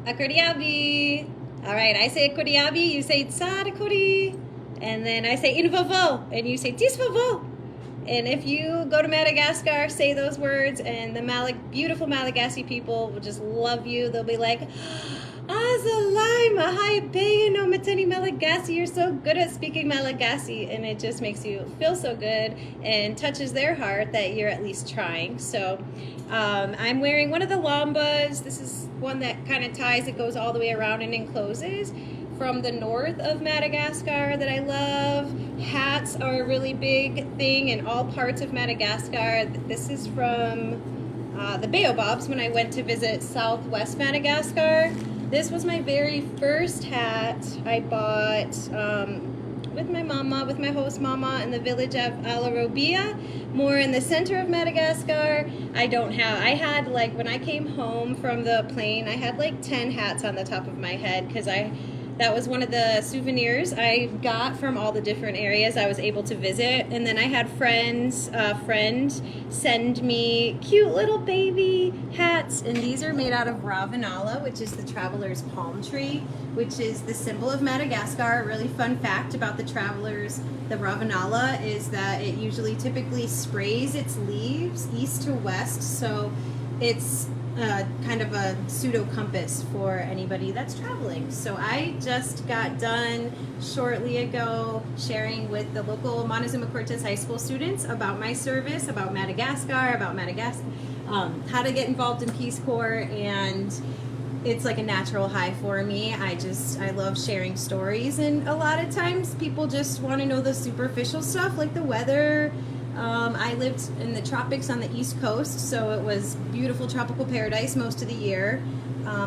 Akuriabi. All right, I say Akuriabi, you say Tsarikuri, and then I say Invavo, and you say Tisvavo. And if you go to Madagascar, say those words, and the beautiful Malagasy people will just love you. They'll be like, Azalai, Mahai no Matani Malagasy. You're so good at speaking Malagasy. And it just makes you feel so good and touches their heart that you're at least trying. So I'm wearing one of the lambas. This is one that kind of ties, it goes all the way around and encloses, from the north of Madagascar that I love. Hats are a really big thing in all parts of Madagascar. This is from the Baobabs when I went to visit Southwest Madagascar. This was my very first hat I bought with my mama, with my host mama, in the village of Alarobia, more in the center of Madagascar. I had like, when I came home from the plane, I had like 10 hats on the top of my head because that was one of the souvenirs I got from all the different areas I was able to visit. And then I had friend send me cute little baby hats. And these are made out of Ravanala, which is the traveler's palm tree, which is the symbol of Madagascar. A really fun fact about the Ravanala is that it typically sprays its leaves east to west. So it's kind of a pseudo compass for anybody that's traveling. So I just got done shortly ago sharing with the local Montezuma Cortez High School students about my service, about Madagascar, how to get involved in Peace Corps, and it's like a natural high for me. I love sharing stories, and a lot of times people just want to know the superficial stuff like the weather. I lived in the tropics on the East Coast, so it was beautiful tropical paradise most of the year.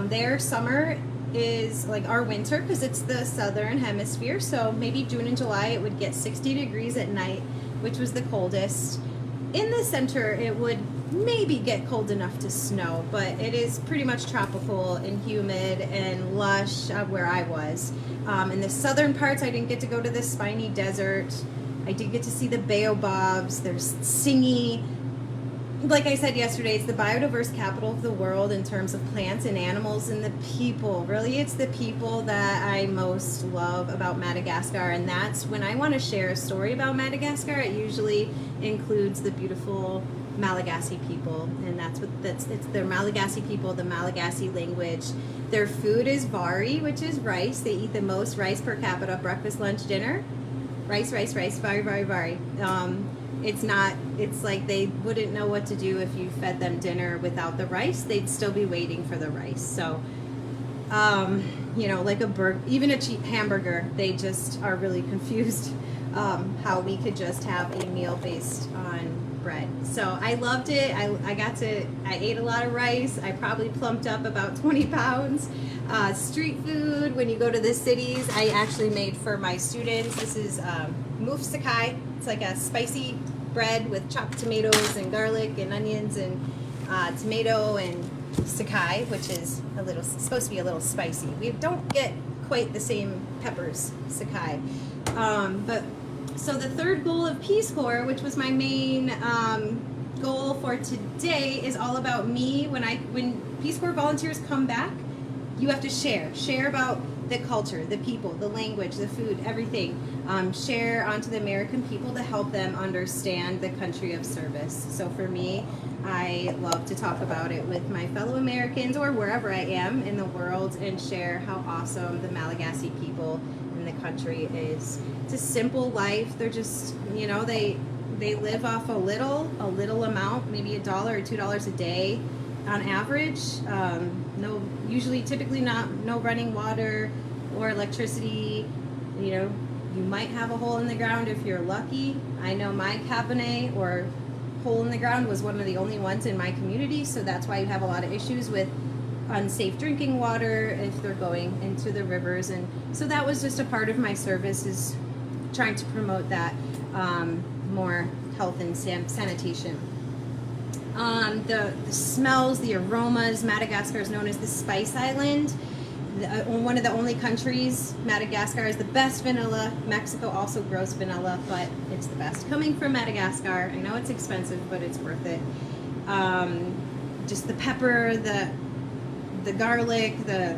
Their summer is like our winter because it's the southern hemisphere, so maybe June and July it would get 60 degrees at night, which was the coldest. In the center it would maybe get cold enough to snow, but it is pretty much tropical and humid and lush where I was. In the southern parts I didn't get to go to the spiny desert. I did get to see the baobabs. There's Singi. Like I said yesterday, it's the biodiverse capital of the world in terms of plants and animals and the people. Really, it's the people that I most love about Madagascar, and that's when I want to share a story about Madagascar. It usually includes the beautiful Malagasy people, and it's their Malagasy people, the Malagasy language. Their food is vari, which is rice. They eat the most rice per capita, breakfast, lunch, dinner. Rice, vari. It's like they wouldn't know what to do if you fed them dinner without the rice. They'd still be waiting for the rice. So, like even a cheap hamburger, they just are really confused how we could just have a meal based on bread. So I loved it. I ate a lot of rice. I probably plumped up about 20 pounds. Street food, when you go to the cities, I actually made for my students. This is Moof Sakai. It's like a spicy bread with chopped tomatoes and garlic and onions and tomato and Sakai, which is supposed to be a little spicy. We don't get quite the same peppers, Sakai. So the third goal of Peace Corps, which was my main goal for today, is all about me. When Peace Corps volunteers come back, you have to share about the culture, the people, the language, the food, everything. Share onto the American people to help them understand the country of service. So for me, I love to talk about it with my fellow Americans or wherever I am in the world and share how awesome the Malagasy people in the country is. It's a simple life. They're just, they live off a little amount, maybe $1 or $2 a day on average. Typically no running water or electricity. You might have a hole in the ground if you're lucky. I know my cabinet or hole in the ground was one of the only ones in my community, so that's why you have a lot of issues with unsafe drinking water if they're going into the rivers. And so that was just a part of my service, is trying to promote that more health and sanitation. The smells, the aromas. Madagascar is known as the Spice Island. One of the only countries. Madagascar is the best vanilla. Mexico also grows vanilla, but it's the best. Coming from Madagascar, I know it's expensive, but it's worth it. Just the pepper, the garlic, the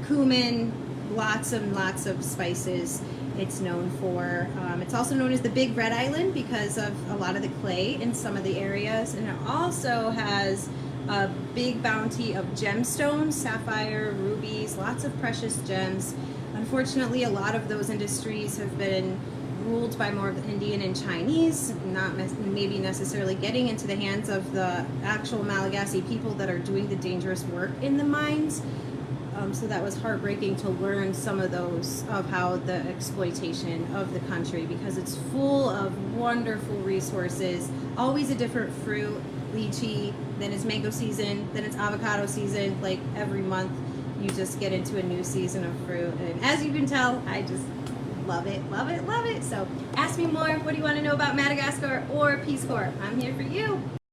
cumin, lots and lots of spices. It's known for. It's also known as the Big Red Island because of a lot of the clay in some of the areas, and it also has a big bounty of gemstones, sapphire, rubies, lots of precious gems. Unfortunately, a lot of those industries have been ruled by more of the Indian and Chinese, not maybe necessarily getting into the hands of the actual Malagasy people that are doing the dangerous work in the mines. So that was heartbreaking to learn some of those, of how the exploitation of the country, because it's full of wonderful resources, always a different fruit, lychee, then it's mango season, then it's avocado season, like every month you just get into a new season of fruit. And as you can tell, I just love it, love it, love it. So ask me more. What do you want to know about Madagascar or Peace Corps? I'm here for you.